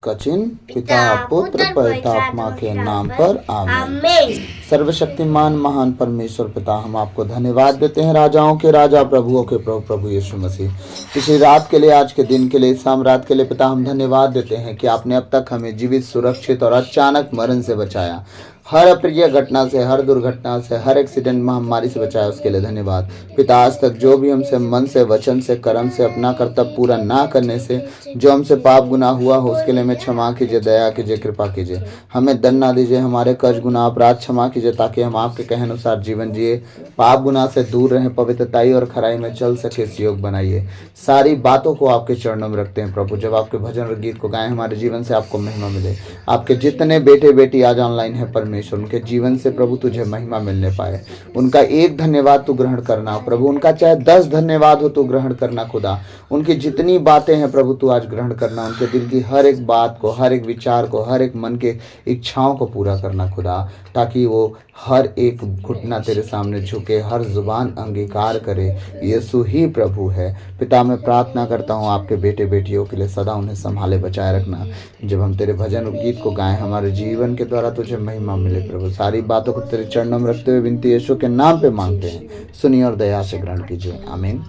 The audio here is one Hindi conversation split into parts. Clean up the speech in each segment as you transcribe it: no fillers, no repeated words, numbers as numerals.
का चिन्ह पिता पुत्र पवित्रात्मा के नाम पर आमीन। सर्वशक्तिमान महान परमेश्वर पिता, हम आपको धन्यवाद देते हैं, राजाओं के राजा प्रभुओं के प्रभु प्रभु यीशु मसीह, पिछली रात के लिए, आज के दिन के लिए, शाम रात के लिए पिता हम धन्यवाद देते हैं कि आपने अब तक हमें जीवित, सुरक्षित और अचानक मरण से बचाया। हर अप्रिय घटना से, हर दुर्घटना से, हर एक्सीडेंट महामारी से बचाया, उसके लिए धन्यवाद पिता। आज तक जो भी हमसे मन से, वचन से, कर्म से, अपना कर्तव्य पूरा ना करने से जो हमसे पाप गुनाह हुआ हो, उसके लिए हमें क्षमा कीजिए, दया कीजिए, कृपा कीजिए। हमें दंड ना दीजिए, हमारे कर्ज गुनाह अपराध क्षमा कीजिए, ताकि हम आपके कहे अनुसार जीवन जिए, पाप गुनाह से दूर रहें, पवित्रताई और खराई में चल सके, इस योग बनाइए। सारी बातों को आपके चरणों में रखते हैं प्रभु। जब आपके भजन और गीत को गाएं, हमारे जीवन से आपको महिमा मिले। आपके जितने बेटे बेटी आज ऑनलाइन है परमेश्वर, उनके जीवन से प्रभु तुझे महिमा मिलने पाए। उनका एक धन्यवाद तू ग्रहण करना प्रभु, उनका चाहे 10 धन्यवाद हो तू ग्रहण करना खुदा। उनकी जितनी बातें हैं प्रभु तू आज ग्रहण करना, उनके दिल की हर एक बात को, हर एक विचार को, हर एक मन के इच्छाओं को पूरा करना खुदा, ताकि वो हर एक घुटना तेरे सामने झुके, हर जुबान अंगीकार करे यीशु ही प्रभु है। पिता मैं प्रार्थना करता हूँ आपके बेटे बेटियों के लिए, सदा उन्हें संभाले बचाए रखना। जब हम तेरे भजन और गीत को गाएं, हमारे जीवन के द्वारा तुझे महिमा मिले प्रभु। सारी बातों को तेरे चरणों में रखते हुए विनती यीशु के नाम पे मांगते हैं, सुनिए और दया से ग्रहण कीजिए, आमीन।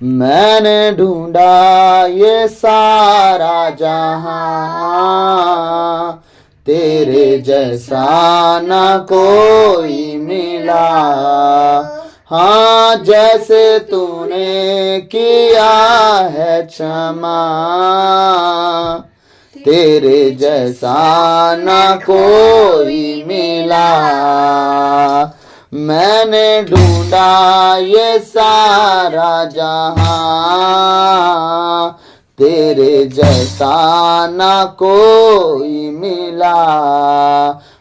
मैंने ढूंढा ये सारा जहां, तेरे जैसा न कोई मिला। हाँ, जैसे तूने किया है क्षमा, तेरे जैसा न कोई मिला। मैंने ढूंढा ये सारा जहां, तेरे जैसा न कोई मिला।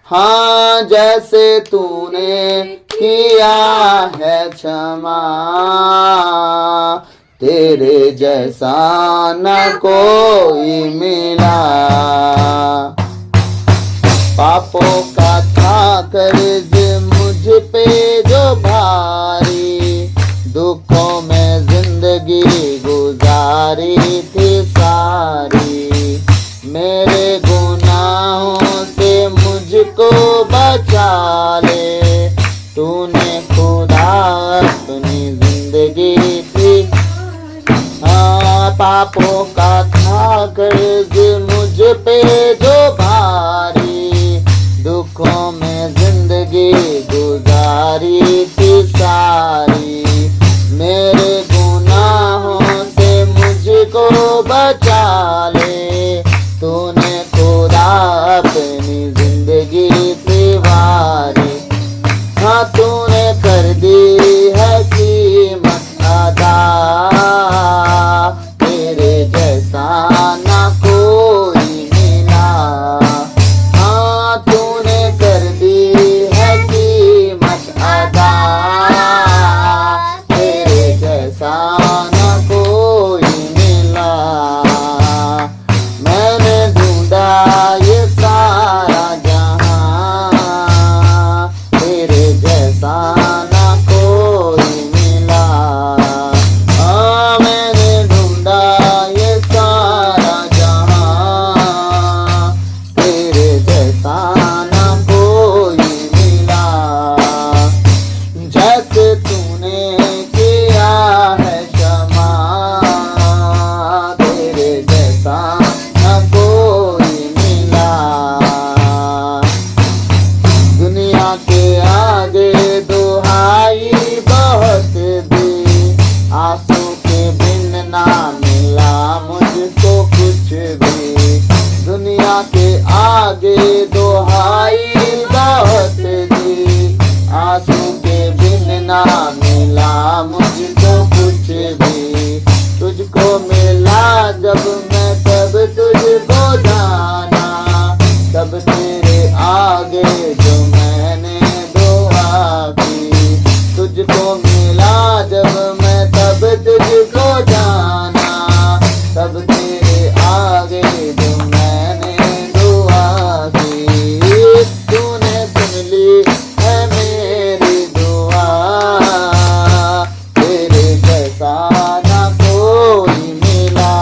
हाँ, जैसे तूने किया है क्षमा, तेरे जैसा न कोई मिला। पापों का था कर्ज मुझ पे जो भारी, दुखों में जिंदगी गुजारी थी सारी। मेरे गुनाहों से मुझको बचा ले, तूने खुदा अपनी जिंदगी थी। हाँ, पापों का था कर्ज मुझ पे जो भारी, दुखों में जिंदगी गुजारी थी सारी। मेरे गुनाहों से मुझको बचा ले, तूने खुदा अपनी जिंदगी थी वारी। हाँ, तूने कर दी है कीमत अदा, तेरे जैसा ना कोई मिला। हाँ, तूने कर दी है कीमत अदा, तेरे जैसा ना कोई मिला। मैंने ढूंढा ये सारा जहां, तेरे जैसा ना कोई मिला। हाँ, मैंने ढूंढा ये सारा जहां, तेरे जैसा ना कोई मिला। जैसे तूने किया है क्षमा, तेरे जैसा ना कोई मिला। दुनिया के आगे दुहाई बहुत दी, आंसू के बिन ना मिला मुझको कुछ भी। दुनिया के आगे दुहाई बहुत दी, आंसू के बिन ना मिला मुझको कुछ भी। तुझको मिला जब मैं तब तुझको जाना, तब तेरे आगे जो मैंने दुआ की। तुझको मिला जब मैं तब तुझको जाना, तब तेरे आगे जो मैंने दुआ की। तूने सुन ली है मेरी दुआ, तेरे जैसा ना कोई मिला।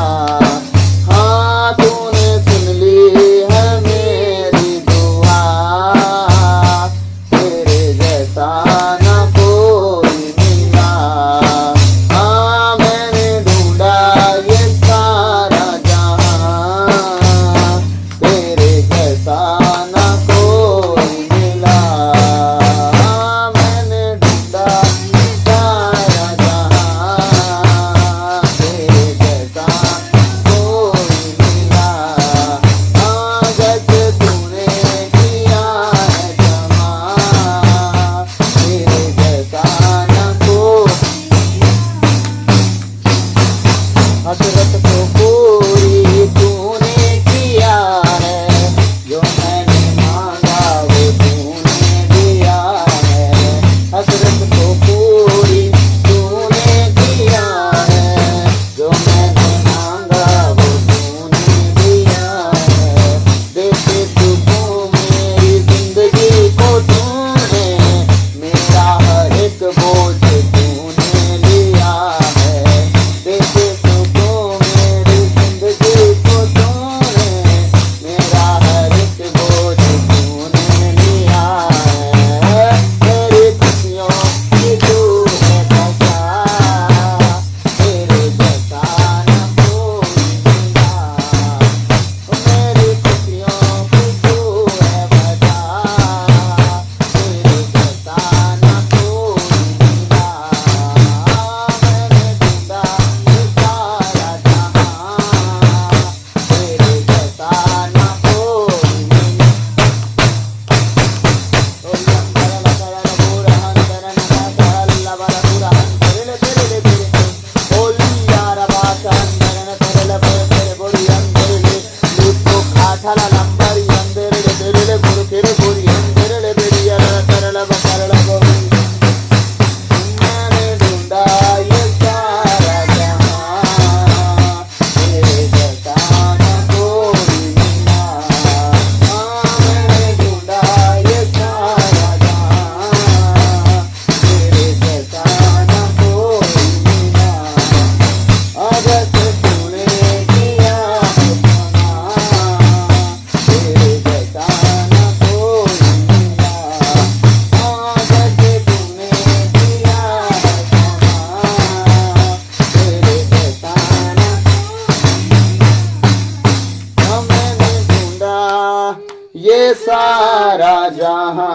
ये सारा जहां,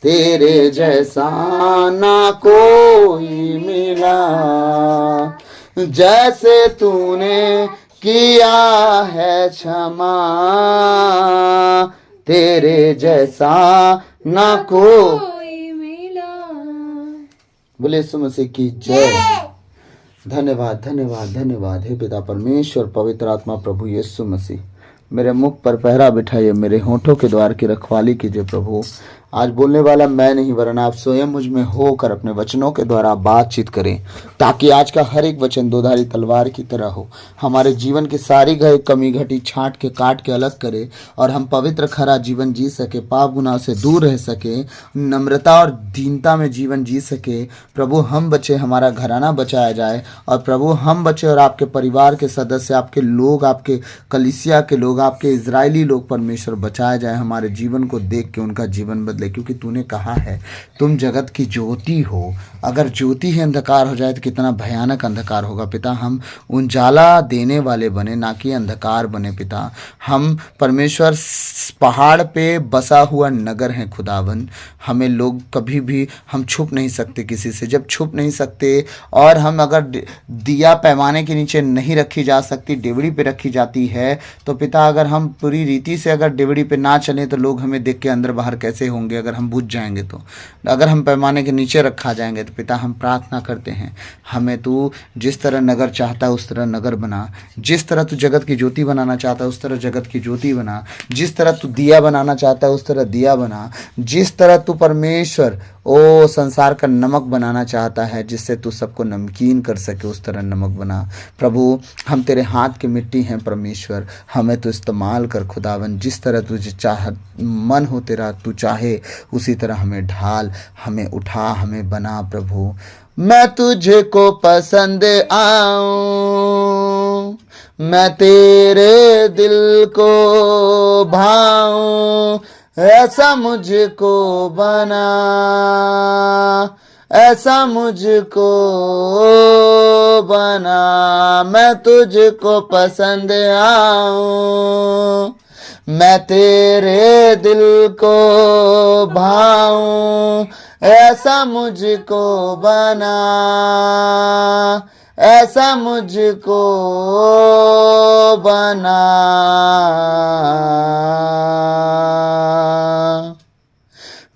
तेरे जैसा ना कोई मिला। जैसे तूने किया है क्षमा, तेरे जैसा ना कोई मिला। बोले यीशु मसीह की जय। धन्यवाद धन्यवाद धन्यवाद। हे पिता परमेश्वर, पवित्र आत्मा, प्रभु यीशु मसीह, मेरे मुख पर पहरा बिठाइए, मेरे होठों के द्वार की रखवाली कीजिए प्रभु। आज बोलने वाला मैं नहीं वरन आप स्वयं मुझ में होकर अपने वचनों के द्वारा बातचीत करें, ताकि आज का हर एक वचन दोधारी तलवार की तरह हो, हमारे जीवन की सारी गए कमी घटी छांट के काट के अलग करे, और हम पवित्र खरा जीवन जी सके, पाप गुनाह से दूर रह सके, नम्रता और दीनता में जीवन जी सके। प्रभु हम बचे, हमारा घराना बचाया जाए, और प्रभु हम बचे और आपके परिवार के सदस्य, आपके लोग, आपके कलीसिया के लोग, आपके इजरायली लोग परमेश्वर बचाया जाए। हमारे जीवन को देख के उनका जीवन बदले, क्योंकि तूने कहा है तुम जगत की ज्योति हो। अगर ज्योति ही अंधकार हो जाए तो कितना भयानक अंधकार होगा। पिता हम उजाला देने वाले बने, ना कि अंधकार बने। पिता हम परमेश्वर पहाड़ पे बसा हुआ नगर हैं खुदावन। हमें लोग कभी भी, हम छुप नहीं सकते किसी से। जब छुप नहीं सकते और हम अगर दिया पैमाने के नीचे नहीं रखी जा सकती, डेवड़ी पे रखी जाती है, तो पिता अगर हम पूरी रीति से अगर डेवड़ी पे ना चलें तो लोग हमें देख के अंदर बाहर कैसे होंगे। अगर हम बुझ जाएंगे तो, अगर हम पैमाने के नीचे रखा जाएंगे तो पिता हम प्रार्थना करते हैं, हमें तू जिस तरह नगर चाहता है उस तरह नगर बना। जिस तरह तू जगत की ज्योति बनाना चाहता है उस तरह जगत की ज्योति बना। जिस तरह तू दिया बनाना चाहता है उस तरह दिया बना। जिस तरह तू परमेश्वर ओ संसार का नमक बनाना चाहता है, जिससे तू सबको नमकीन कर सके, उस तरह नमक बना। प्रभु हम तेरे हाथ की मिट्टी हैं परमेश्वर, हमें तो इस्तेमाल कर खुदावन। जिस तरह तुझे चाह मन हो तेरा, तू चाहे उसी तरह हमें ढाल, हमें उठा, हमें बना। प्रभु मैं तुझे को पसंद आऊं, मैं तेरे दिल को भाऊं, ऐसा मुझको बना, ऐसा मुझको बना। मैं तुझको पसंद आऊं, मैं तेरे दिल को भाऊं, ऐसा मुझको बना, ऐसा मुझको बना।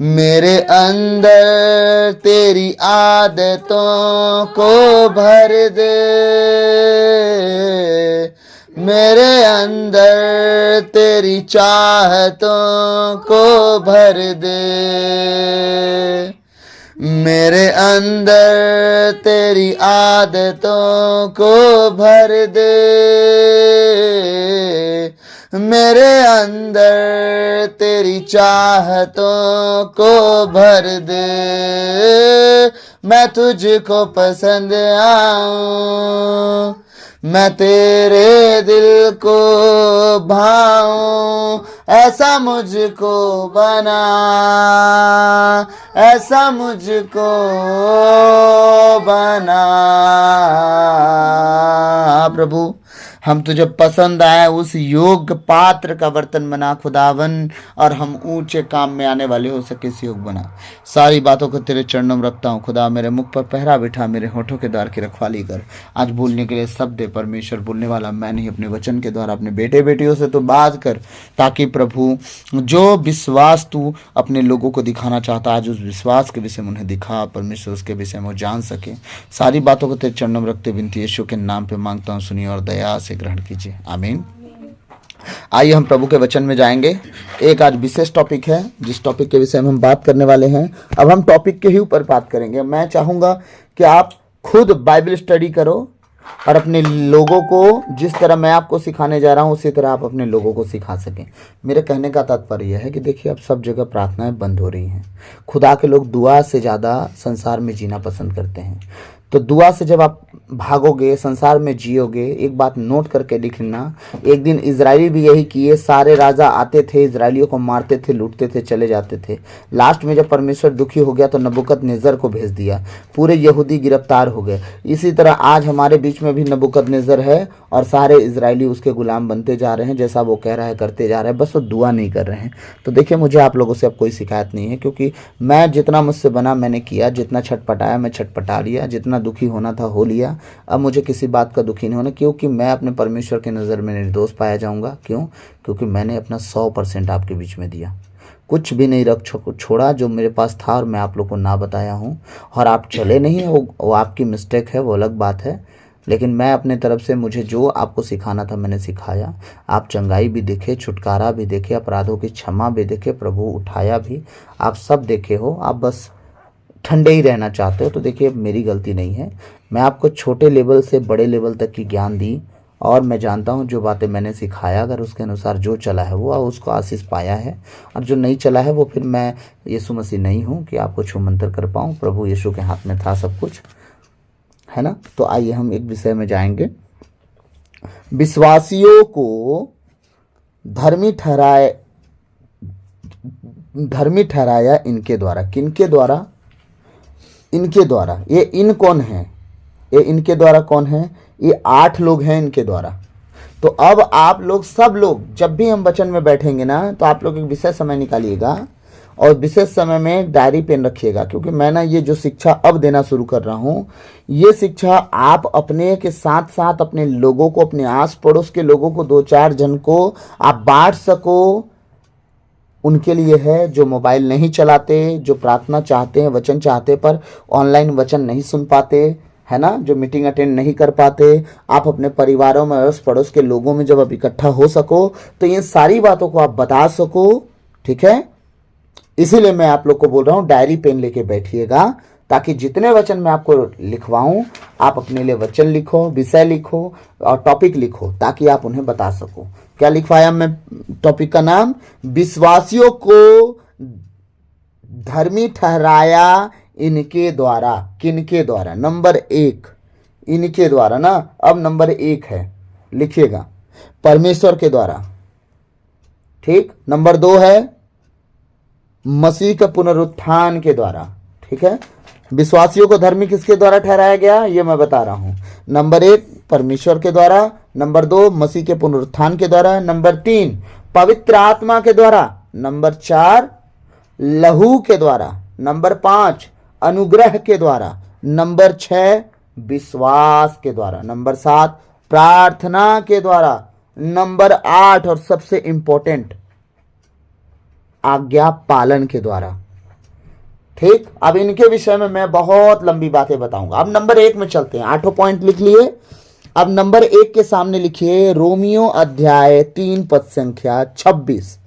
मेरे अंदर तेरी आदतों को भर दे, मेरे अंदर तेरी चाहतों को भर दे, मेरे अंदर तेरी आदतों को भर दे, मेरे अंदर तेरी चाहतों को भर दे। मैं तुझको पसंद आऊं, मैं तेरे दिल को भाऊं, ऐसा मुझको बना, ऐसा मुझको बना। प्रभु हम तुझे पसंद आए उस योग्य पात्र का बर्तन बना खुदावन, और हम ऊंचे काम में आने वाले हो सके इस योग बना। सारी बातों को तेरे चरणों में रखता हूँ खुदा। मेरे मुख पर पहरा बिठा, मेरे होठों के द्वार की रखवाली कर। आज बोलने के लिए शब्द दे परमेश्वर, बोलने वाला मैं नहीं, अपने वचन के द्वारा अपने बेटे बेटियों से तो बात कर, ताकि प्रभु जो विश्वास तू अपने लोगों को दिखाना चाहता आज उस विश्वास के विषय में उन्हें दिखा परमेश्वर, उसके विषय में वो जान सके। सारी बातों को तेरे चरणों में रखते विनती यीशु के नाम पे मांगता हूँ, सुनिए और दया से ग्रहण कीजिए, आमीन। आइए हम प्रभु के वचन में जाएंगे। एक आज विशेष टॉपिक है जिस टॉपिक के विषय में हम बात करने वाले हैं। अब हम टॉपिक के ही ऊपर बात करेंगे। मैं चाहूंगा कि आप खुद बाइबल स्टडी करो और अपने लोगों को जिस तरह मैं आपको सिखाने जा रहा हूं उसी तरह आप अपने लोगों को सिखा सकें। मेरे कहने का तात्पर्य यह है कि देखिए अब सब जगह प्रार्थनाएं बंद हो रही हैं। खुदा के लोग दुआ से ज़्यादा संसार में जीना पसंद करते हैं। तो दुआ से जब आप भागोगे, संसार में जियोगे, एक बात नोट करके लिखना, एक दिन इजराइली भी यही किए, सारे राजा आते थे, इजराइलियों को मारते थे, लूटते थे, चले जाते थे। लास्ट में जब परमेश्वर दुखी हो गया तो नबूकदनेस्सर को भेज दिया, पूरे यहूदी गिरफ्तार हो गए। इसी तरह आज हमारे बीच में भी नबूकदनेस्सर है और सारे इजराइली उसके गुलाम बनते जा रहे हैं, जैसा वो कह रहा है करते जा रहे हैं, बस वो दुआ नहीं कर रहे हैं। तो देखिए, मुझे आप लोगों से अब कोई शिकायत नहीं है, क्योंकि मैं जितना मुझसे बना मैंने किया, जितना छटपटाया मैं छटपटा लिया, जितना दुखी होना था हो लिया। अब मुझे किसी बात का दुखी नहीं होना, क्योंकि मैं अपने परमेश्वर की नज़र में निर्दोष पाया जाऊंगा। क्यों? क्योंकि मैंने अपना 100% आपके बीच में दिया, कुछ भी नहीं रख छोड़ा जो मेरे पास था और मैं आप लोग को ना बताया हूँ। और आप चले नहीं, वो आपकी मिस्टेक है, वो अलग बात है। लेकिन मैं अपने तरफ से मुझे जो आपको सिखाना था मैंने सिखाया। आप चंगाई भी देखे, छुटकारा भी देखे, अपराधों की क्षमा भी देखे, प्रभु उठाया भी, आप सब देखे हो। आप बस ठंडे ही रहना चाहते हो। तो देखिए, मेरी गलती नहीं है, मैं आपको छोटे लेवल से बड़े लेवल तक की ज्ञान दी, और मैं जानता हूँ जो बातें मैंने सिखाया, अगर उसके अनुसार जो चला है वो उसको आशीष पाया है, और जो नहीं चला है वो फिर मैं यीशु मसीह नहीं हूँ कि आपको छू मंतर कर पाऊँ। प्रभु यीशु के हाथ में था सब कुछ, है ना। तो आइए हम एक विषय में जाएंगे। विश्वासियों को धर्मी ठहराया इनके द्वारा। किनके द्वारा? इनके द्वारा। ये इन कौन है? ये इनके द्वारा कौन है? ये 8 लोग हैं इनके द्वारा। तो अब आप लोग सब लोग जब भी हम वचन में बैठेंगे ना, तो आप लोग एक विशेष समय निकालिएगा और विशेष समय में डायरी पेन रखिएगा, क्योंकि मैं ना ये जो शिक्षा अब देना शुरू कर रहा हूँ, ये शिक्षा आप अपने के साथ साथ अपने लोगों को, अपने आस पड़ोस के लोगों को, 2-4 जन को आप बांट सको, उनके लिए है जो मोबाइल नहीं चलाते, जो प्रार्थना चाहते हैं, वचन चाहते पर ऑनलाइन वचन नहीं सुन पाते, है ना, जो मीटिंग अटेंड नहीं कर पाते। आप अपने परिवारों में, अड़ोस पड़ोस के लोगों में जब आप इकट्ठा हो सको तो ये सारी बातों को आप बता सको, ठीक है। इसीलिए मैं आप लोग को बोल रहा हूँ डायरी पेन लेके बैठिएगा, ताकि जितने वचन मैं आपको लिखवाऊं, आप अपने लिए वचन लिखो, विषय लिखो और टॉपिक लिखो, ताकि आप उन्हें बता सको। क्या लिखवाया मैं टॉपिक का नाम? विश्वासियों को धर्मी ठहराया इनके द्वारा। किनके द्वारा? नंबर 1 इनके द्वारा ना। अब नंबर 1 है, लिखिएगा, परमेश्वर के द्वारा, ठीक। नंबर 2 है मसीह के पुनरुत्थान के द्वारा, ठीक है। विश्वासियों को धर्मी किसके द्वारा ठहराया गया, ये मैं बता रहा हूं। नंबर 1 परमेश्वर के द्वारा, नंबर 2 मसीह के पुनरुत्थान के द्वारा, नंबर 3 पवित्र आत्मा के द्वारा, नंबर 4 लहू के द्वारा, नंबर 5 अनुग्रह के द्वारा, नंबर 6 विश्वास के द्वारा, नंबर 7 प्रार्थना के द्वारा, नंबर 8 और सबसे इंपॉर्टेंट आज्ञा पालन के द्वारा, ठीक। अब इनके विषय में मैं बहुत लंबी बातें बताऊंगा। अब नंबर 1 में चलते हैं। 8 पॉइंट लिख लिए। अब नंबर 1 के सामने लिखिए रोमियो अध्याय 3 पद संख्या 26।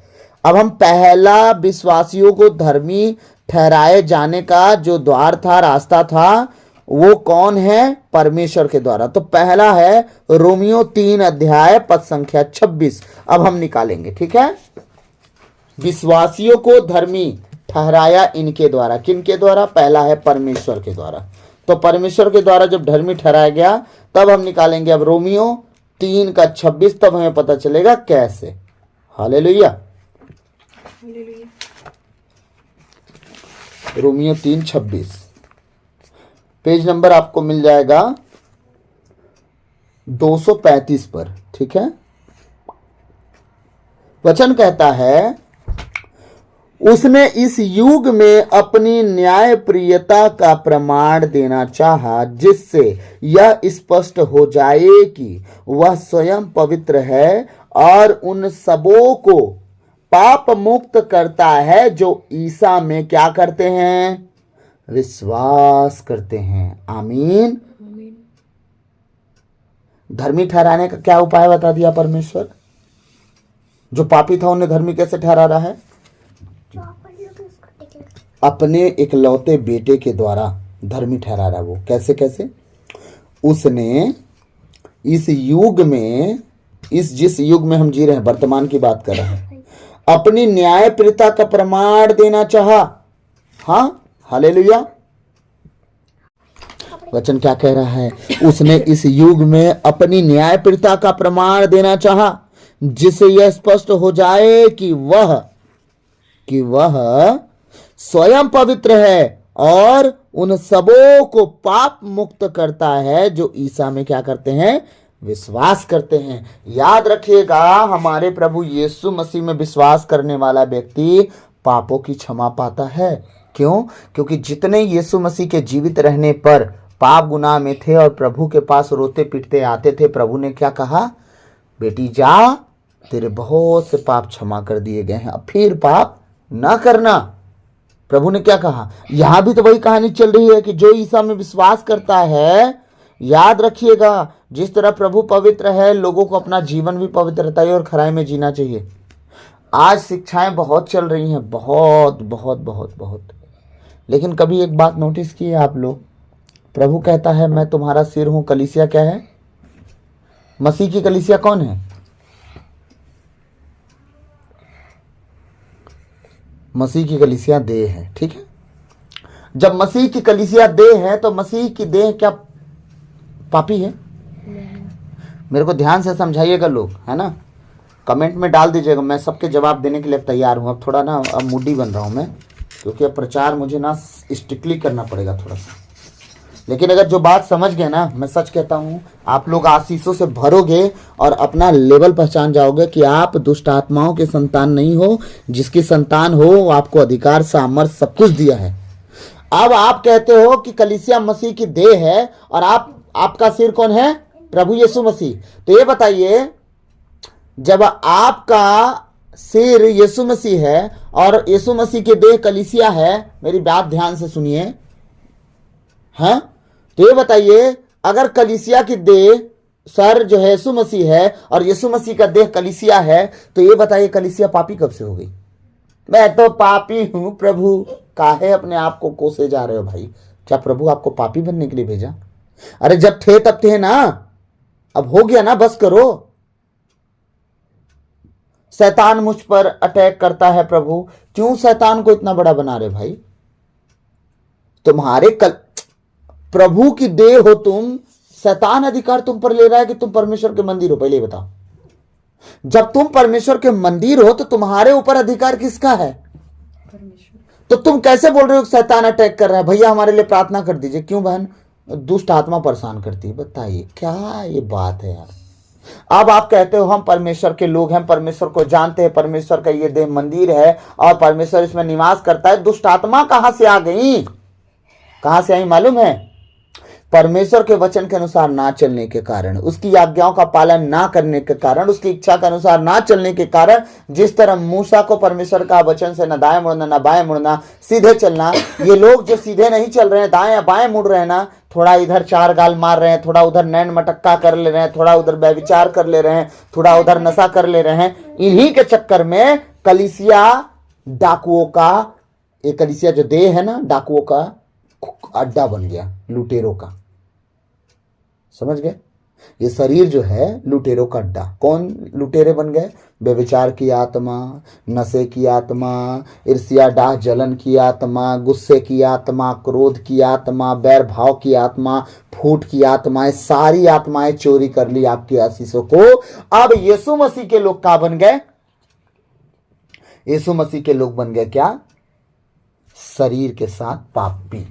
अब हम पहला विश्वासियों को धर्मी ठहराए जाने का जो द्वार था, रास्ता था, वो कौन है? परमेश्वर के द्वारा। तो पहला है रोमियो 3 अध्याय पद संख्या 26। अब हम निकालेंगे, ठीक है। विश्वासियों को धर्मी ठहराया इनके द्वारा। किनके द्वारा? पहला है परमेश्वर के द्वारा। तो परमेश्वर के द्वारा जब धर्मी ठहराया गया, तब हम निकालेंगे अब रोमियो 3 का 26, तब हमें पता चलेगा कैसे। हालेलुया। रोमियो 3:26 पेज नंबर आपको मिल जाएगा 235 पर, ठीक है। वचन कहता है, उसने इस युग में अपनी न्यायप्रियता का प्रमाण देना चाहा, जिससे यह स्पष्ट हो जाए कि वह स्वयं पवित्र है और उन सबों को पाप मुक्त करता है जो ईसा में क्या करते हैं? विश्वास करते हैं। आमीन। धर्मी ठहराने का क्या उपाय बता दिया परमेश्वर? जो पापी था उन्हें धर्मी कैसे ठहरा रहा है? अपने इकलौते बेटे के द्वारा धर्मी ठहरा रहा है। वो कैसे कैसे? उसने इस युग में, जिस युग में हम जी रहे हैं, वर्तमान की बात कर रहे हैं, अपनी न्यायप्रियता का प्रमाण देना चाहा। हाँ, हालेलुया। वचन क्या कह रहा है? उसने इस युग में अपनी न्यायप्रियता का प्रमाण देना चाहा, जिससे यह स्पष्ट हो जाए कि वह स्वयं पवित्र है और उन सबों को पाप मुक्त करता है जो ईसा में क्या करते हैं? विश्वास करते हैं। याद रखिएगा, हमारे प्रभु यीशु मसीह में विश्वास करने वाला व्यक्ति पापों की क्षमा पाता है। क्यों? क्योंकि जितने यीशु मसीह के जीवित रहने पर पाप गुनाह में थे और प्रभु के पास रोते पीटते आते थे, प्रभु ने क्या कहा? बेटी जा, तेरे बहुत से पाप क्षमा कर दिए गए हैं, अब फिर पाप ना करना। प्रभु ने क्या कहा? यहां भी तो वही कहानी चल रही है कि जो ईसा में विश्वास करता है, याद रखिएगा, जिस तरह प्रभु पवित्र है, लोगों को अपना जीवन भी पवित्रता और खराई में जीना चाहिए। आज शिक्षाएं बहुत चल रही हैं, बहुत बहुत बहुत बहुत, लेकिन कभी एक बात नोटिस की है आप लोग? प्रभु कहता है मैं तुम्हारा सिर हूं। कलीसिया क्या है? मसीह की कलीसिया कौन है? मसीह की कलीसिया देह है, ठीक है। जब मसीह की कलीसिया देह है तो मसीह की देह क्या पापी है? मेरे को ध्यान से समझाइएगा लोग, है ना, कमेंट में डाल दीजिएगा, मैं सबके जवाब देने के लिए तैयार हूं। अब थोड़ा ना अब मूडी बन रहा हूं मैं, क्योंकि अब प्रचार मुझे ना स्ट्रिक्टली करना पड़ेगा थोड़ा सा। लेकिन अगर जो बात समझ गए ना, मैं सच कहता हूं, आप लोग आशीषों से भरोगे और अपना लेवल पहचान जाओगे कि आप दुष्ट आत्माओं के संतान नहीं हो। जिसकी संतान हो आपको अधिकार, सामर्थ, सब कुछ दिया है। अब आप कहते हो कि कलीसिया मसीह की देह है और आपका सिर कौन है? प्रभु यीशु मसीह। तो ये बताइए, जब आपका सिर यीशु मसीह है और यीशु मसीह की देह कलीसिया है, मेरी बात ध्यान से सुनिए, हाँ, तो ये बताइए, अगर कलीसिया की देह सर जो है यीशु मसीह है और यीशु मसीह का देह कलीसिया है, तो ये बताइए कलीसिया पापी कब से हो गई? मैं तो पापी हूं प्रभु, काहे अपने आप को कोसे जा रहे हो भाई? क्या प्रभु आपको पापी बनने के लिए भेजा? अरे जब थे तब थे ना, अब हो गया ना, बस करो। शैतान मुझ पर अटैक करता है प्रभु, क्यों शैतान को इतना बड़ा बना रहे भाई? तुम्हारे प्रभु की देह हो तुम, शैतान अधिकार तुम पर ले रहा है कि तुम परमेश्वर के मंदिर हो? पहले बताओ, जब तुम परमेश्वर के मंदिर हो तो तुम्हारे ऊपर अधिकार किसका है? तो तुम कैसे बोल रहे हो शैतान अटैक कर रहा है? भैया हमारे लिए प्रार्थना कर दीजिए। क्यों बहन? दुष्ट आत्मा परेशान करती है। बताइए क्या ये बात है यार? अब आप कहते हो हम परमेश्वर के लोग हैं, परमेश्वर को जानते हैं, परमेश्वर का ये देह मंदिर है और परमेश्वर इसमें निवास करता है। दुष्ट आत्मा कहां से आ गई? कहां से आई मालूम है? परमेश्वर के वचन के अनुसार ना चलने के कारण, उसकी आज्ञाओं का पालन ना करने के कारण, उसकी इच्छा के अनुसार ना चलने के कारण, जिस तरह मूसा को परमेश्वर का वचन से न दाएं मुड़ना न बाएं मुड़ना, सीधे चलना, ये लोग जो सीधे नहीं चल रहे हैं, दाएं बाएं मुड़ रहे हैं ना, थोड़ा इधर चार गाल मार रहे हैं, थोड़ा उधर नैन मटक्का कर ले रहे हैं, थोड़ा उधर व्यभिचार कर ले रहे हैं, थोड़ा उधर नशा कर ले रहे हैं, इन्हीं के चक्कर में कलीसिया डाकुओं का, ये कलीसिया जो देह है ना, डाकुओं का अड्डा बन गया, लुटेरों का। समझ गए? ये शरीर जो है लुटेरों का अड्डा। कौन लुटेरे बन गए? व्यभिचार की आत्मा, नशे की आत्मा, ईर्ष्या डाह जलन की आत्मा, गुस्से की आत्मा, क्रोध की आत्मा, बैर भाव की आत्मा, फूट की आत्माएं, सारी आत्माएं चोरी कर ली आपकी आशीषों को। अब यीशु मसीह के लोग क्या बन गए? यीशु मसीह के लोग बन गए क्या? शरीर के साथ पापी।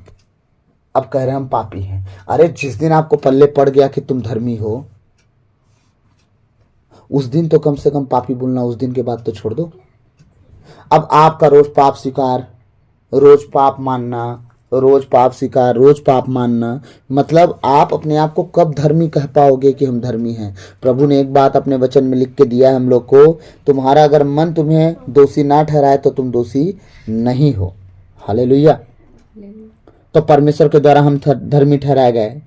अब कह रहे हैं हम पापी हैं। अरे जिस दिन आपको पल्ले पड़ गया कि तुम धर्मी हो, उस दिन तो कम से कम पापी बोलना, उस दिन के बाद तो छोड़ दो। अब आपका रोज पाप स्वीकार, रोज पाप मानना, रोज पाप स्वीकार, रोज पाप मानना, मतलब आप अपने आप को कब धर्मी कह पाओगे कि हम धर्मी हैं? प्रभु ने एक बात अपने वचन में लिख के दिया है हम लोग को, तुम्हारा अगर मन तुम्हें दोषी ना ठहराए तो तुम दोषी नहीं हो। हालेलुया। तो परमेश्वर के द्वारा हम धर्मी ठहराए गए।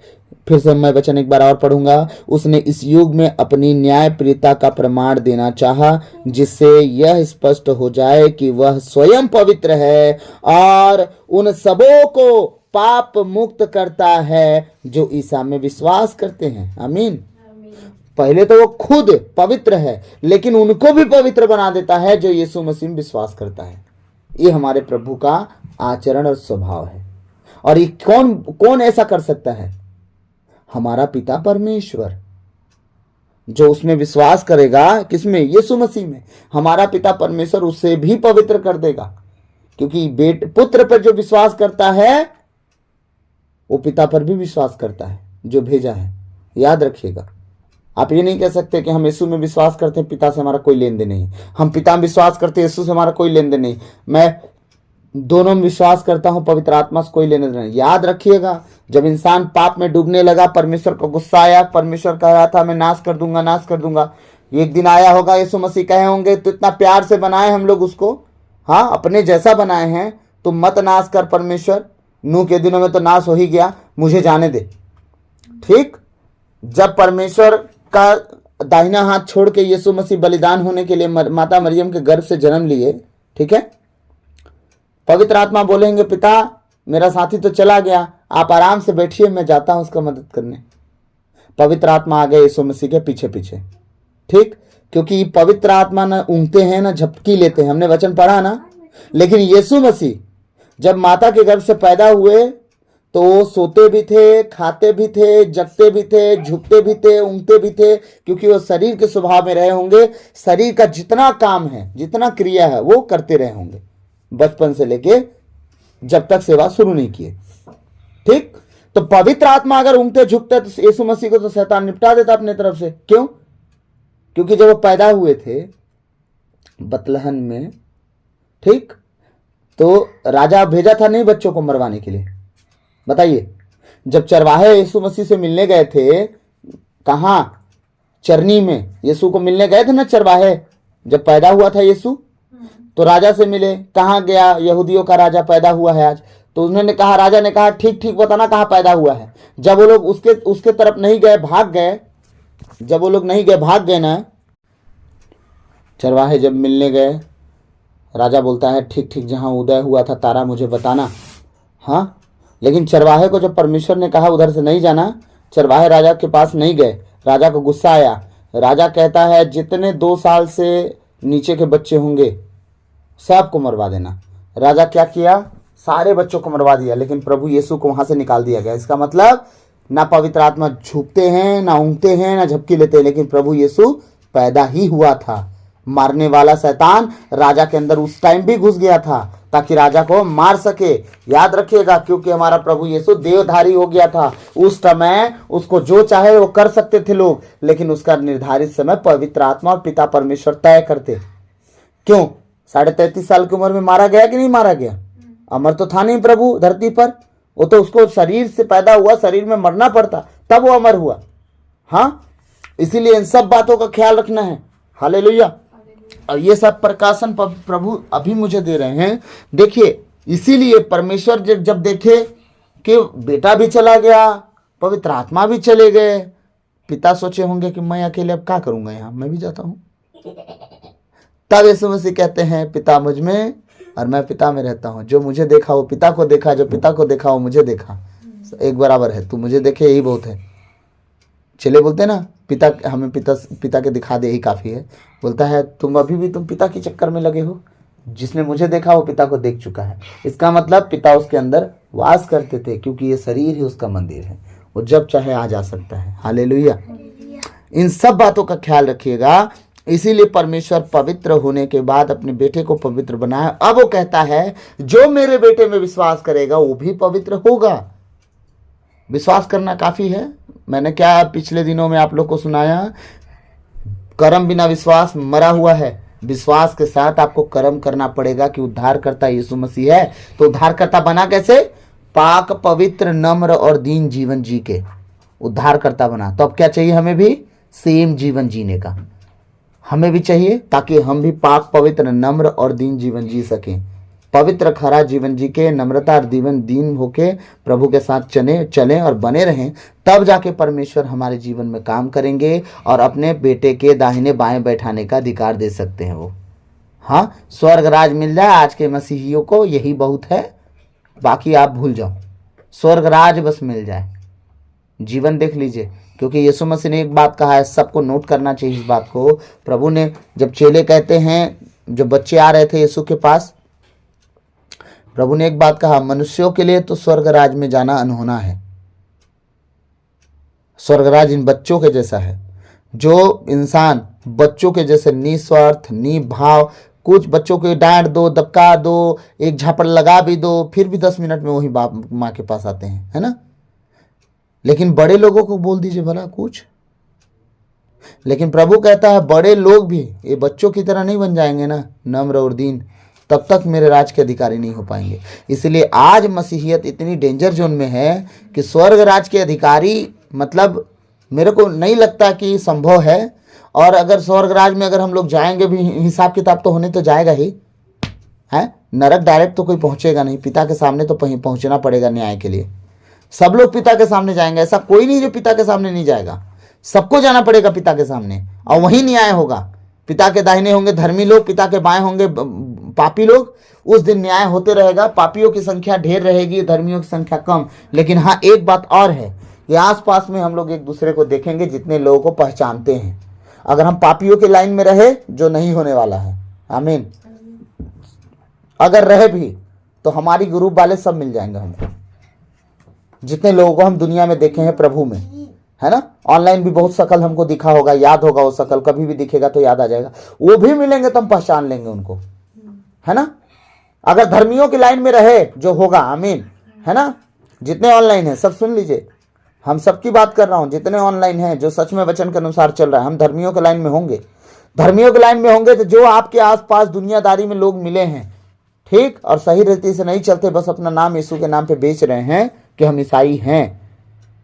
फिर से मैं वचन एक बार और पढ़ूंगा। उसने इस युग में अपनी न्यायप्रियता का प्रमाण देना चाहा, जिससे यह स्पष्ट हो जाए कि वह स्वयं पवित्र है और उन सबों को पाप मुक्त करता है जो ईसा में विश्वास करते हैं। आमीन। पहले तो वो खुद पवित्र है, लेकिन उनको भी पवित्र बना देता है जो यीशु मसीह में विश्वास करता है। ये हमारे प्रभु का आचरण और स्वभाव है। और ये कौन ऐसा कर सकता है? हमारा पिता परमेश्वर, जो उसमें विश्वास करेगा, किसमें? यीशु मसीह में, हमारा पिता परमेश्वर उसे भी पवित्र कर देगा। क्योंकि पुत्र पर जो विश्वास करता है वो पिता पर भी विश्वास करता है जो भेजा है। याद रखिएगा, आप ये नहीं कह सकते कि हम यीशु में विश्वास करते हैं, पिता से हमारा कोई लेन देन नहीं। हम पिता में विश्वास करते हैं, यीशु से हमारा कोई लेन देन नहीं। मैं दोनों में विश्वास करता हूं, पवित्र आत्मा से कोई लेने देन नहीं। याद रखिएगा, जब इंसान पाप में डूबने लगा, परमेश्वर को गुस्सा आया, परमेश्वर कह रहा था मैं नाश कर दूंगा, नाश कर दूंगा। एक दिन आया होगा, यीशु मसीह कहे होंगे तो इतना प्यार से बनाए हम लोग उसको, हाँ अपने जैसा बनाए हैं, तो मत नाश कर परमेश्वर, नूह के दिनों में तो नाश हो ही गया, मुझे जाने दे। ठीक, जब परमेश्वर का दाहिना हाथ छोड़ के यीशु मसीह बलिदान होने के लिए माता मरियम के गर्भ से जन्म लिए, ठीक है, पवित्र आत्मा बोलेंगे पिता मेरा साथी तो चला गया, आप आराम से बैठिए, मैं जाता हूं उसका मदद करने। पवित्र आत्मा आ गए यीशु मसीह के पीछे पीछे। ठीक, क्योंकि पवित्र आत्मा न ऊँघते हैं न झपकी लेते हैं, हमने वचन पढ़ा ना। लेकिन यीशु मसीह जब माता के गर्भ से पैदा हुए तो वो सोते भी थे, खाते भी थे, जगते भी थे, झुकते भी थे, ऊँघते भी थे, क्योंकि वो शरीर के स्वभाव में रहे होंगे। शरीर का जितना काम है, जितना क्रिया है वो करते रहे होंगे बचपन से लेके जब तक सेवा शुरू नहीं किए। ठीक, तो पवित्र आत्मा अगर ऊँघते झुकते तो यीशु मसीह को तो शैतान निपटा देता अपने तरफ से। क्यों? क्योंकि जब वो पैदा हुए थे बतलहन में, ठीक, तो राजा भेजा था नहीं बच्चों को मरवाने के लिए। बताइए, जब चरवाहे यीशु मसीह से मिलने गए थे, कहाँ? चरनी में यीशु को मिलने गए थे ना चरवाहे, जब पैदा हुआ था यीशु, तो राजा से मिले। कहाँ गया? यहूदियों का राजा पैदा हुआ है आज। तो उन्होंने कहा, राजा ने कहा ठीक ठीक बताना कहाँ पैदा हुआ है। जब वो लोग उसके तरफ नहीं गए, भाग गए, जब वो लोग नहीं गए भाग गए ना, चरवाहे जब मिलने गए, राजा बोलता है ठीक ठीक जहाँ उदय हुआ था तारा मुझे बताना। हाँ, लेकिन चरवाहे को जब परमेश्वर ने कहा उधर से नहीं जाना, चरवाहे राजा के पास नहीं गए। राजा को गुस्सा आया। राजा कहता है जितने 2 साल से नीचे के बच्चे होंगे सबको मरवा देना। राजा क्या किया? सारे बच्चों को मरवा दिया, लेकिन प्रभु यीशु को वहां से निकाल दिया गया। इसका मतलब ना पवित्र आत्मा झुकते हैं, ना ऊँघते हैं, ना झपकी लेते हैं, लेकिन प्रभु यीशु पैदा ही हुआ था। मारने वाला शैतान राजा के अंदर उस टाइम भी घुस गया था ताकि राजा को मार सके। याद रखिएगा, क्योंकि हमारा प्रभु यीशु देवधारी हो गया था। उस समय उसको जो चाहे वो कर सकते थे लोग, लेकिन उसका निर्धारित समय पवित्र आत्मा और पिता परमेश्वर तय करते। क्यों? 33.5 साल की उम्र में मारा गया कि नहीं मारा गया? अमर तो था नहीं प्रभु धरती पर, वो तो उसको शरीर से पैदा हुआ, शरीर में मरना पड़ता तब वो अमर हुआ। हाँ, इसीलिए इन सब बातों का ख्याल रखना है। हालेलुया। और ये सब प्रकाशन प्रभु अभी मुझे दे रहे हैं। देखिए, इसीलिए परमेश्वर जब देखे कि बेटा भी चला गया, पवित्र आत्मा भी चले गए, पिता सोचे होंगे कि मैं अकेले अब क्या करूंगा, यहाँ मैं भी जाता हूँ। तब यीशु मसीह कहते हैं पिता मुझ में और मैं पिता में रहता हूँ। जो मुझे देखा वो पिता को देखा, जो पिता को देखा वो मुझे देखा। एक बराबर है, तू मुझे देखे यही बहुत है। चले बोलते ना, पिता हमें पिता के दिखा दे यही काफ़ी है। बोलता है तुम अभी भी तुम पिता के चक्कर में लगे हो, जिसने मुझे देखा वो पिता को देख चुका है। इसका मतलब पिता उसके अंदर वास करते थे, क्योंकि ये शरीर ही उसका मंदिर है, वो जब चाहे आ जा सकता है। हालेलुया। इन सब बातों का ख्याल रखिएगा। इसीलिए परमेश्वर पवित्र होने के बाद अपने बेटे को पवित्र बनाया। अब वो कहता है जो मेरे बेटे में विश्वास करेगा वो भी पवित्र होगा। विश्वास करना काफी है। मैंने क्या पिछले दिनों में आप लोग को सुनाया, कर्म बिना विश्वास मरा हुआ है। विश्वास के साथ आपको कर्म करना पड़ेगा कि उद्धारकर्ता यीशु मसीह है। तो उद्धारकर्ता बना कैसे? पाक पवित्र नम्र और दीन जीवन जी के उद्धारकर्ता बना। तो अब क्या चाहिए? हमें भी सेम जीवन जीने का हमें भी चाहिए, ताकि हम भी पाक पवित्र नम्र और दीन जीवन जी सकें। पवित्र खरा जीवन जी के नम्रता और दीन होके प्रभु के साथ चलें और बने रहें, तब जाके परमेश्वर हमारे जीवन में काम करेंगे और अपने बेटे के दाहिने बाएं बैठाने का अधिकार दे सकते हैं वो। हाँ, स्वर्ग राज मिल जाए आज के मसीहियों को, यही बहुत है, बाकी आप भूल जाओ। स्वर्ग राज बस मिल जाए, जीवन देख लीजिए। क्योंकि यीशु मसीह ने एक बात कहा है, सबको नोट करना चाहिए इस बात को। प्रभु ने जब चेले कहते हैं, जो बच्चे आ रहे थे यीशु के पास, प्रभु ने एक बात कहा, मनुष्यों के लिए तो स्वर्ग राज में जाना अनहोना है। स्वर्गराज इन बच्चों के जैसा है। जो इंसान बच्चों के जैसे निस्वार्थ निभाव, कुछ बच्चों को डांट दो, धक्का दो, एक झापड़ लगा भी दो, फिर भी 10 मिनट में वही बाप माँ के पास आते हैं, है ना। लेकिन बड़े लोगों को बोल दीजिए भला कुछ। लेकिन प्रभु कहता है बड़े लोग भी ये बच्चों की तरह नहीं बन जाएंगे ना, नम्र और दीन, तब तक मेरे राज के अधिकारी नहीं हो पाएंगे। इसलिए आज मसीहियत इतनी डेंजर जोन में है कि स्वर्ग राज के अधिकारी, मतलब मेरे को नहीं लगता कि संभव है। और अगर स्वर्ग राज में अगर हम लोग जाएंगे भी, हिसाब किताब तो होने तो जाएगा ही है। नरक डायरेक्ट तो कोई पहुंचेगा नहीं, पिता के सामने तो पहुंचना पड़ेगा न्याय के लिए। सब लोग पिता के सामने जाएंगे, ऐसा कोई नहीं जो पिता के सामने नहीं जाएगा। सबको जाना पड़ेगा पिता के सामने, और वही न्याय होगा। पिता के दाहिने होंगे धर्मी लोग, पिता के बाएं होंगे पापी लोग। उस दिन न्याय होते रहेगा। पापियों की संख्या ढेर रहेगी, धर्मियों की संख्या कम। लेकिन हाँ, एक बात और है कि आसपास में हम लोग एक दूसरे को देखेंगे, जितने लोगों को पहचानते हैं। अगर हम पापियों के लाइन में रहे, जो नहीं होने वाला है, आमीन, अगर रहे भी तो हमारी ग्रुप वाले सब मिल जाएंगे हमको। जितने लोगों को हम दुनिया में देखे हैं प्रभु में, है ना। ऑनलाइन भी बहुत शकल हमको दिखा होगा, याद होगा वो शकल, कभी भी दिखेगा तो याद आ जाएगा। वो भी मिलेंगे तो हम पहचान लेंगे उनको, है ना। अगर धर्मियों की लाइन में रहे, जो होगा, आमीन, है ना। जितने ऑनलाइन है सब सुन लीजिए, हम सबकी बात कर रहा हूं। जितने ऑनलाइन हैं जो सच में वचन के अनुसार चल रहा है, हम धर्मियों के लाइन में होंगे। धर्मियों के लाइन में होंगे तो जो आपके आसपास दुनियादारी में लोग मिले हैं, ठीक, और सही रीति से नहीं चलते, बस अपना नाम यीशु के नाम पे बेच रहे हैं कि हम ईसाई हैं,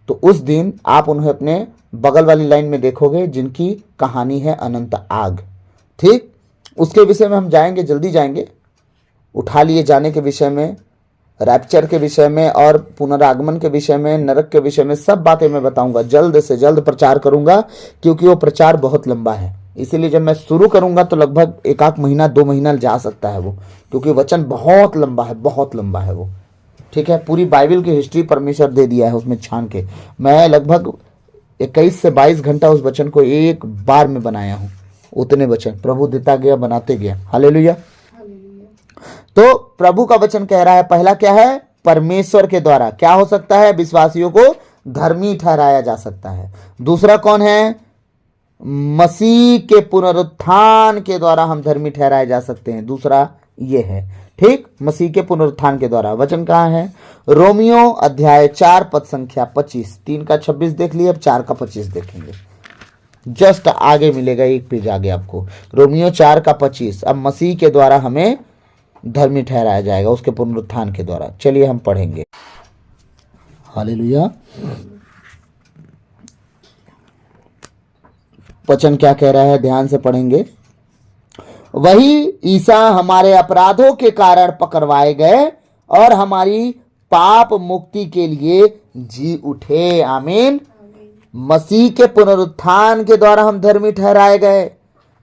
तो उस दिन आप उन्हें अपने बगल वाली लाइन में देखोगे, जिनकी कहानी है अनंत आग। ठीक, उसके विषय में हम जाएंगे, जल्दी जाएंगे। उठा लिए जाने के विषय में, रैप्चर के विषय में, और पुनरागमन के विषय में, नरक के विषय में, सब बातें मैं बताऊंगा। जल्द से जल्द प्रचार करूंगा, क्योंकि वो प्रचार बहुत लंबा है। इसीलिए जब मैं शुरू करूंगा तो लगभग 1 महीना 2 महीना जा सकता है वो, क्योंकि वचन बहुत लंबा है, बहुत लंबा है वो। ठीक है, पूरी बाइबल की हिस्ट्री परमेश्वर दे दिया है उसमें छान के। मैं लगभग 21 से 22 घंटा उस वचन को एक बार में बनाया हूँ। उतने वचन प्रभु देता गया, बनाते गया। हालेलुया। तो प्रभु का वचन कह रहा है, पहला क्या है, परमेश्वर के द्वारा क्या हो सकता है, विश्वासियों को धर्मी ठहराया जा सकता है। दूसरा कौन है, मसीह के पुनरुत्थान के द्वारा हम धर्मी ठहराए जा सकते हैं। दूसरा ये है, ठीक, मसीह के पुनरुत्थान के द्वारा। वचन कहाँ है, रोमियो अध्याय 4 पद संख्या 25। 3 का 26 देख लिए, अब 4 का 25 देखेंगे। जस्ट आगे मिलेगा, एक पेज आगे आपको, रोमियो 4 का 25। अब मसीह के द्वारा हमें धर्मी ठहराया जाएगा, उसके पुनरुत्थान के द्वारा। चलिए हम पढ़ेंगे। हालेलुया। वचन क्या कह रहा है, ध्यान से पढ़ेंगे। वही ईसा हमारे अपराधों के कारण पकड़वाए गए और हमारी पाप मुक्ति के लिए जी उठे। आमीन। मसीह के पुनरुत्थान के द्वारा हम धर्मी ठहराए गए।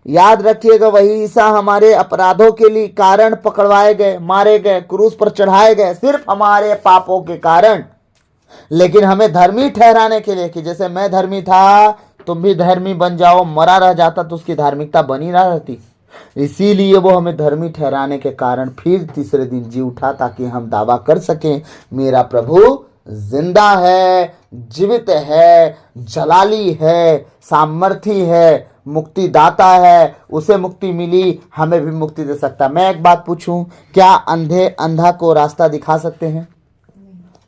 याद रखिएगा, वही ईसा हमारे अपराधों के लिए कारण पकड़वाए गए, मारे गए, क्रूस पर चढ़ाए गए, सिर्फ हमारे पापों के कारण। लेकिन हमें धर्मी ठहराने के लिए, कि जैसे मैं धर्मी था तुम भी धर्मी बन जाओ। मरा रह जाता तो उसकी धार्मिकता बनी ना रहती। इसीलिए वो हमें धर्मी ठहराने के कारण फिर तीसरे दिन जी उठा, ताकि हम दावा कर सकें मेरा प्रभु जिंदा है, जीवित है, जलाली है, सामर्थी है, मुक्तिदाता है। उसे मुक्ति मिली, हमें भी मुक्ति दे सकता। मैं एक बात पूछूं, क्या अंधा को रास्ता दिखा सकते हैं?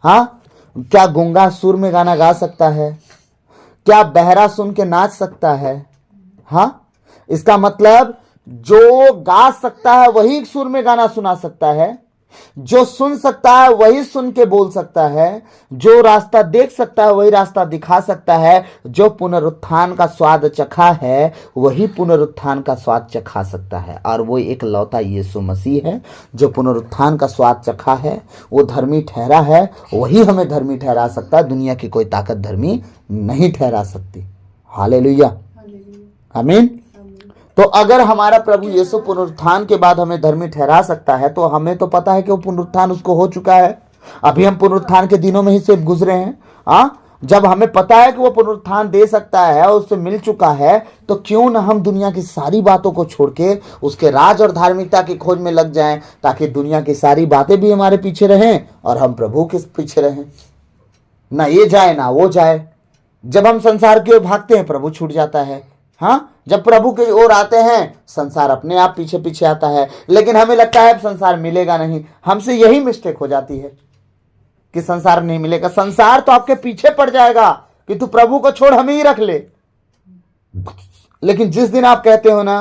हाँ? क्या गूंगा सुर में गाना गा सकता है? क्या बहरा सुन के नाच सकता है? हाँ, इसका मतलब जो गा सकता है वही सुर में गाना सुना सकता है, जो सुन सकता है वही सुन के बोल सकता है, जो रास्ता देख सकता है वही रास्ता दिखा सकता है, जो पुनरुत्थान का स्वाद चखा है वही पुनरुत्थान का स्वाद चखा सकता है। और वो एक लौता यीशु मसीह है जो पुनरुत्थान का स्वाद चखा है, वो धर्मी ठहरा है, वही हमें धर्मी ठहरा सकता है। दुनिया की कोई ताकत धर्मी नहीं ठहरा सकती। हालेलुया, आमीन। तो अगर हमारा प्रभु यीशु पुनरुत्थान के बाद हमें धर्मी ठहरा सकता है, तो हमें तो पता है कि वो पुनरुत्थान उसको हो चुका है। अभी हम पुनरुत्थान के दिनों में ही सिर्फ गुजरे हैं। जब हमें पता है कि वो पुनरुत्थान दे सकता है और उससे मिल चुका है, तो क्यों ना हम दुनिया की सारी बातों को छोड़ के उसके राज और धार्मिकता की खोज में लग जाएं, ताकि दुनिया की सारी बातें भी हमारे पीछे रहें और हम प्रभु के पीछे रहें। ना ये जाए ना वो जाए, जब हम संसार की ओर भागते हैं प्रभु छूट जाता है। हाँ, जब प्रभु की ओर आते हैं संसार अपने आप पीछे पीछे आता है। लेकिन हमें लगता है संसार मिलेगा नहीं। हमसे यही मिस्टेक हो जाती है कि संसार नहीं मिलेगा। संसार तो आपके पीछे पड़ जाएगा कि तू प्रभु को छोड़ हमें ही रख ले। लेकिन जिस दिन आप कहते हो ना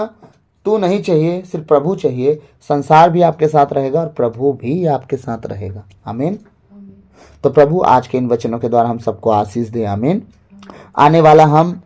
तू नहीं चाहिए, सिर्फ प्रभु चाहिए, संसार भी आपके साथ रहेगा और प्रभु भी आपके साथ रहेगा। आमीन। तो प्रभु आज के इन वचनों के द्वारा हम सबको आशीष दे। आमीन। आने वाला हम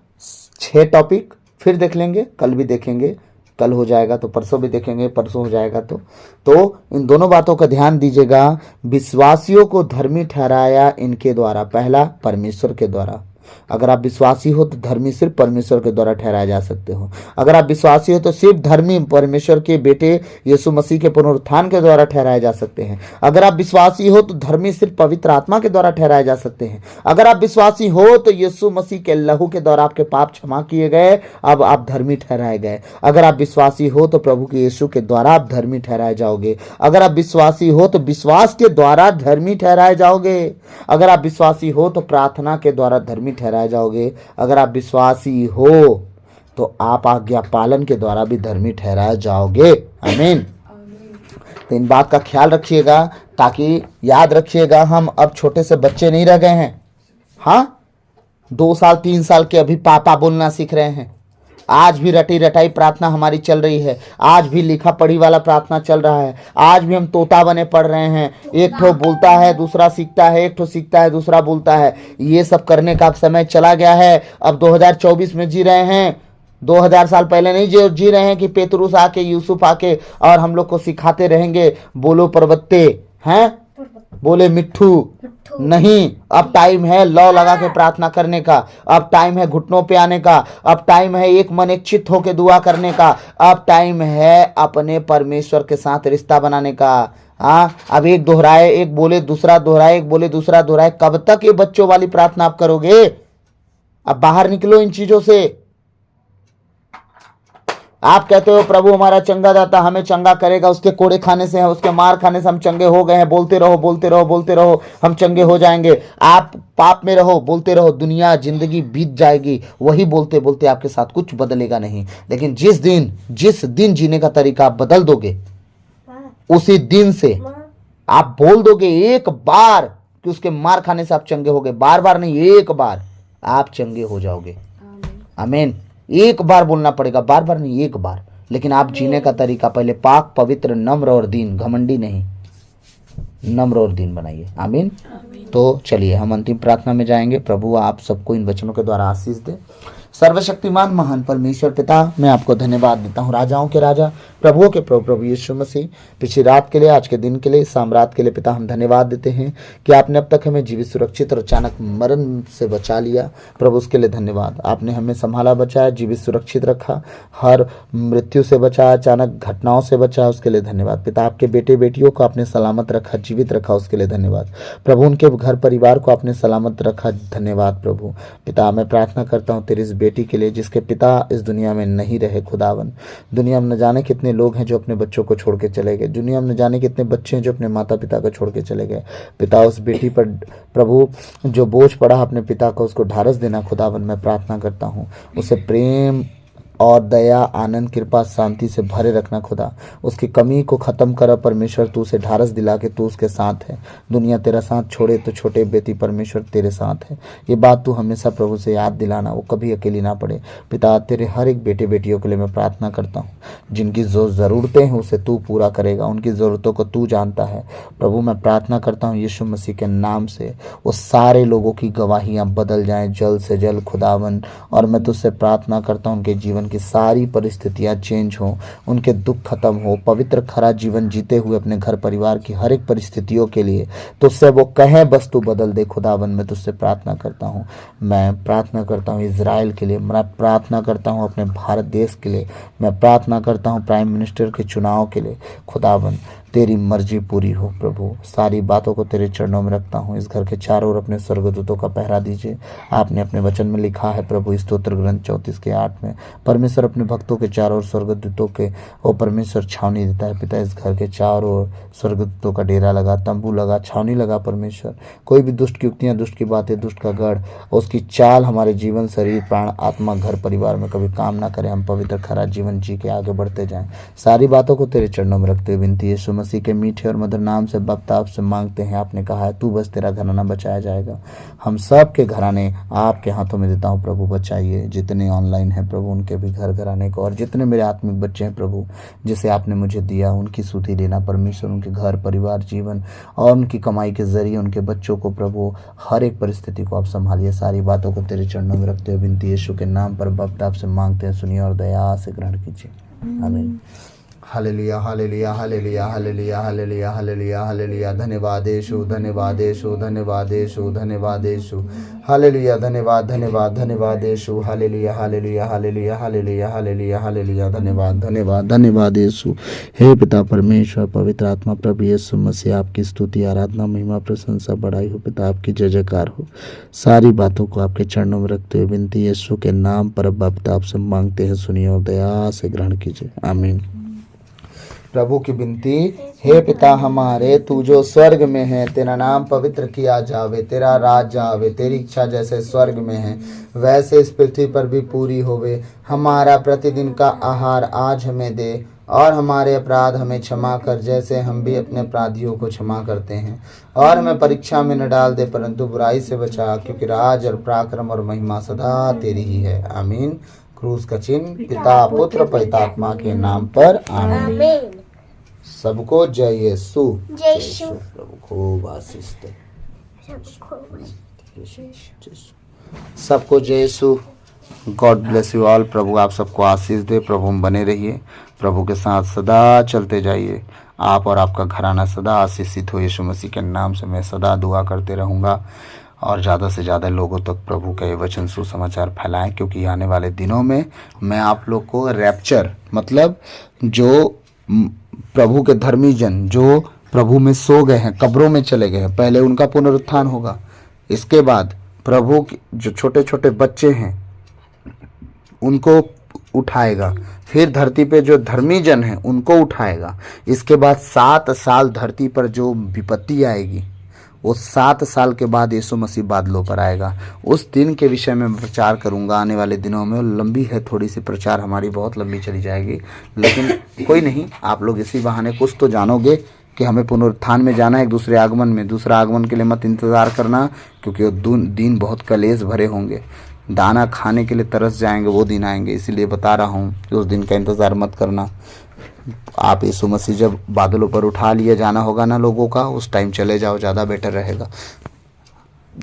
6 टॉपिक फिर देख लेंगे, कल भी देखेंगे, कल हो जाएगा तो परसों भी देखेंगे, परसों हो जाएगा तो इन दोनों बातों का ध्यान दीजिएगा। विश्वासियों को धर्मी ठहराया इनके द्वारा, पहला परमेश्वर के द्वारा। अगर आप विश्वासी हो तो धर्मी सिर्फ परमेश्वर के द्वारा ठहराए जा सकते हो। अगर आप विश्वासी हो तो सिर्फ धर्मी परमेश्वर के बेटे यीशु मसीह के पुनरुत्थान के द्वारा ठहराए जा सकते हैं। अगर आप विश्वासी हो तो धर्मी सिर्फ पवित्र आत्मा के द्वारा ठहराए जा सकते हैं। अगर आप विश्वासी हो तो यीशु मसीह के लहू के द्वारा आपके पाप क्षमा किए गए, अब आप धर्मी ठहराए गए। अगर आप विश्वासी हो तो प्रभु के यीशु के द्वारा आप धर्मी ठहराए जाओगे। अगर आप विश्वासी हो तो विश्वास के द्वारा धर्मी ठहराए जाओगे। अगर आप विश्वासी हो तो प्रार्थना के द्वारा धर्मी ठहराए जाओगे। अगर आप विश्वासी हो तो आप आज्ञा पालन के द्वारा भी धर्मी ठहराए जाओगे। आमीन। तो इन बात का ख्याल रखिएगा, ताकि याद रखिएगा हम अब छोटे से बच्चे नहीं रह गए हैं। हाँ, 2 साल 3 साल के अभी पापा बोलना सीख रहे हैं। आज भी रटी रटाई प्रार्थना हमारी चल रही है। आज भी लिखा पढ़ी वाला प्रार्थना चल रहा है। आज भी हम तोता बने पढ़ रहे हैं। एक ठो बोलता है दूसरा सीखता है, एक ठो सीखता है दूसरा बोलता है। ये सब करने का अब समय चला गया है। अब 2024 में जी रहे हैं। 2000 साल पहले नहीं जी रहे हैं कि पेतरुस आके यूसुफ आके और हम लोग को सिखाते रहेंगे बोलो पर्वते हैं, बोले मिट्ठू। नहीं, अब टाइम है लौ लगा के प्रार्थना करने का। अब टाइम है घुटनों पे आने का। अब टाइम है एक मन एक चित्त होके दुआ करने का। अब टाइम है अपने परमेश्वर के साथ रिश्ता बनाने का। हाँ, अब एक दोहराए एक बोले दूसरा दोहराए, एक बोले दूसरा दोहराए। कब तक ये बच्चों वाली प्रार्थना आप करोगे? अब बाहर निकलो इन चीजों से। आप कहते हो प्रभु हमारा चंगा दाता हमें चंगा करेगा, उसके कोड़े खाने से, उसके मार खाने से हम चंगे हो गए हैं। बोलते रहो बोलते रहो बोलते रहो, हम चंगे हो जाएंगे। आप पाप में रहो, बोलते रहो, दुनिया जिंदगी बीत जाएगी। वही बोलते बोलते आपके साथ कुछ बदलेगा नहीं। लेकिन जिस दिन जीने का तरीका आप बदल दोगे, उसी दिन से आप बोल दोगे एक बार कि उसके मार खाने से आप चंगे हो गए। बार बार नहीं, एक बार आप चंगे हो जाओगे। आमीन। एक बार बोलना पड़ेगा, बार बार नहीं, एक बार। लेकिन आप जीने का तरीका पहले पाक पवित्र नम्र और दीन, घमंडी नहीं, नम्र और दीन बनाइए। आमीन। तो चलिए हम अंतिम प्रार्थना में जाएंगे। प्रभु आप सबको इन वचनों के द्वारा आशीष दे। सर्वशक्तिमान महान परमेश्वर पिता, मैं आपको धन्यवाद देता हूँ, राजाओं के राजा प्रभुओं के प्रभु प्रभु यीशु मसीह, पिछली रात के लिए, आज के दिन के लिए, शाम रात के लिए पिता हम धन्यवाद देते हैं कि आपने अब तक हमें जीवित सुरक्षित और अचानक मरण से बचा लिया। प्रभु उसके लिए धन्यवाद। आपने हमें संभाला, बचाया, जीवित सुरक्षित रखा, हर मृत्यु से बचाया, अचानक घटनाओं से बचाया, उसके लिए धन्यवाद। पिता आपके बेटे बेटियों को आपने सलामत रखा, जीवित रखा, उसके लिए धन्यवाद। प्रभु उनके घर परिवार को आपने सलामत रखा, धन्यवाद। प्रभु पिता मैं प्रार्थना करता हूँ तेरी इस बेटी के लिए जिसके पिता इस दुनिया में नहीं रहे। खुदावन, दुनिया में न जाने कितने लोग हैं जो अपने बच्चों को छोड़ के चले गए। दुनिया में न जाने कितने बच्चे हैं जो अपने माता पिता को छोड़ के चले गए। पिता उस बेटी पर प्रभु जो बोझ पड़ा अपने पिता को, उसको ढारस देना। खुदावन मैं प्रार्थना करता हूँ उसे प्रेम और दया, आनंद, कृपा, शांति से भरे रखना। खुदा उसकी कमी को ख़त्म कर परमेश्वर। तू उसे ढारस दिला के तू उसके साथ है। दुनिया तेरा साथ छोड़े तो छोटे बेटी परमेश्वर तेरे साथ है। ये बात तू हमेशा प्रभु से याद दिलाना, वो कभी अकेली ना पड़े। पिता तेरे हर एक बेटे बेटियों के लिए मैं प्रार्थना करता हूँ, जिनकी जो ज़रूरतें हैं उसे तू पूरा करेगा। उनकी ज़रूरतों को तू जानता है। प्रभु मैं प्रार्थना करता हूँ यीशु मसीह के नाम से वो सारे लोगों की गवाहियाँ बदल जाएँ जल्द से जल्द खुदावन। और मैं तुझसे प्रार्थना करता हूँ उनके जीवन की सारी परिस्थितियां चेंज हो, उनके दुख खत्म हो, पवित्र खरा जीवन जीते हुए अपने घर परिवार की हर एक परिस्थितियों के लिए तुझसे वो कहें बस तू बदल दे। खुदावन मैं तुझसे प्रार्थना करता हूँ। मैं प्रार्थना करता हूँ इजराइल के लिए, मैं प्रार्थना करता हूँ अपने भारत देश के लिए, मैं प्रार्थना करता हूँ प्राइम मिनिस्टर के चुनाव के लिए। खुदावन तेरी मर्जी पूरी हो प्रभु। सारी बातों को तेरे चरणों में रखता हूँ। इस घर के चारों ओर अपने स्वर्गदूतों का पहरा दीजिए। आपने अपने वचन में लिखा है प्रभु, स्तोत्र ग्रंथ 34:8 में, परमेश्वर अपने भक्तों के चारों ओर स्वर्गदूतों के ओ परमेश्वर छावनी देता है। पिता, इस घर के चारों ओर स्वर्गदूतों का डेरा लगा, तंबू लगा, छावनी लगा परमेश्वर। कोई भी दुष्ट की युक्तियाँ, दुष्ट की बातें, दुष्ट का गढ़, उसकी चाल हमारे जीवन, शरीर, प्राण, आत्मा, घर परिवार में कभी काम ना करे। हम पवित्र खरा जीवन जी के आगे बढ़ते जाएं। सारी बातों को तेरे चरणों में रखते हुए विनती यीशु मसीह के मीठे और मधुर नाम से बाप आपसे मांगते हैं। आपने कहा है तू बस तेरा घराना बचाया जाएगा। हम सब के घराने आपके हाथों में देता हूँ प्रभु। बचाइए जितने ऑनलाइन हैं प्रभु, उनके भी घर घराने को, और जितने मेरे आत्मिक बच्चे हैं प्रभु जिसे आपने मुझे दिया, उनकी सुधि लेना परमेश्वर। उनके घर परिवार, जीवन और उनकी कमाई के जरिए उनके बच्चों को प्रभु हर एक परिस्थिति को आप संभालिए। सारी बातों को तेरे चरणों में रखते हुए विनती यीशु के नाम पर बाप आपसे मांगते हैं। सुनिए और दया से ग्रहण कीजिए। आमीन। Hallelujah, hallelujah, hallelujah, hallelujah, hallelujah, hallelujah, hallelujah. धन्यवाद यीशु, धन्यवाद यीशु, धन्यवाद यीशु, धन्यवाद यीशु। हालेलुया, धन्यवाद, धन्यवाद, धन्यवाद Yeshu. Hallelujah, hallelujah, hallelujah, hallelujah, hallelujah, hallelujah. धन्यवाद, धन्यवाद, धन्यवाद यीशु। हे पिता परमेश्वर, पवित्र आत्मा, प्रभु यीशु मसीह, आपकी स्तुति, आराधना, महिमा, प्रशंसा, बड़ाई हो पिता, आपकी जय जयकार हो। सारी बातों को आपके चरणों में रखते हुए विनती यीशु के नाम पर बाप आपसे मांगते हैं। सुनिए और दया से ग्रहण कीजिए। आमीन। प्रभु की विनती, हे पिता हमारे, तू जो स्वर्ग में है, तेरा नाम पवित्र किया जावे, तेरा राज्य आवे, तेरी इच्छा जैसे स्वर्ग में है वैसे इस पृथ्वी पर भी पूरी होवे। हमारा प्रतिदिन का आहार आज हमें दे, और हमारे अपराध हमें क्षमा कर जैसे हम भी अपने अपराधियों को क्षमा करते हैं। और हमें परीक्षा में न डाल दे, परंतु बुराई से बचा, क्योंकि राज और पराक्रम और महिमा सदा तेरी ही है। आमीन। क्रूस का चिन्ह पिता, पुत्र, पवित्र आत्मा के नाम पर। आमीन। सबको जय यीशु। जय यीशु। प्रभु खूब आशीष दे। सबको जय Yeshu. God bless you all. प्रभु आप सबको आशीष दे। प्रभु में बने रहिए, प्रभु के साथ सदा चलते जाइए। आप और आपका घराना सदा आशीषित हो। यीशु मसीह के नाम से मैं सदा दुआ करते रहूँगा, और ज़्यादा से ज़्यादा लोगों तक प्रभु का ये वचन सुसमाचार फैलाएं, क्योंकि आने वाले दिनों में मैं आप लोग को रैप्चर, मतलब जो प्रभु के धर्मी जन जो प्रभु में सो गए हैं, कब्रों में चले गए हैं, पहले उनका पुनरुत्थान होगा। इसके बाद प्रभु के जो छोटे छोटे बच्चे हैं उनको उठाएगा। फिर धरती पे जो धर्मी जन हैं उनको उठाएगा। इसके बाद 7 साल धरती पर जो विपत्ति आएगी, वो 7 साल के बाद यीशु मसीह बादलों पर आएगा। उस दिन के विषय में प्रचार करूंगा आने वाले दिनों में। लंबी है थोड़ी सी, प्रचार हमारी बहुत लंबी चली जाएगी, लेकिन कोई नहीं, आप लोग इसी बहाने कुछ तो जानोगे कि हमें पुनरुत्थान में जाना है, एक दूसरे आगमन में। दूसरा आगमन के लिए मत इंतज़ार करना, क्योंकि वो दिन बहुत कलेश भरे होंगे। दाना खाने के लिए तरस जाएंगे, वो दिन आएंगे। इसीलिए बता रहा हूँ कि उस दिन का इंतज़ार मत करना। आप यीशु मसीह जब बादलों पर उठा लिए जाना होगा ना लोगों का, उस टाइम चले जाओ, ज़्यादा बेटर रहेगा।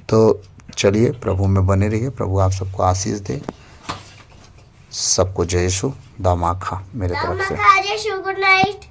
तो चलिए, प्रभु में बने रहिए। प्रभु आप सबको आशीष दे। सबको जय यीशु। दामाखा मेरे तरफ से। Good night.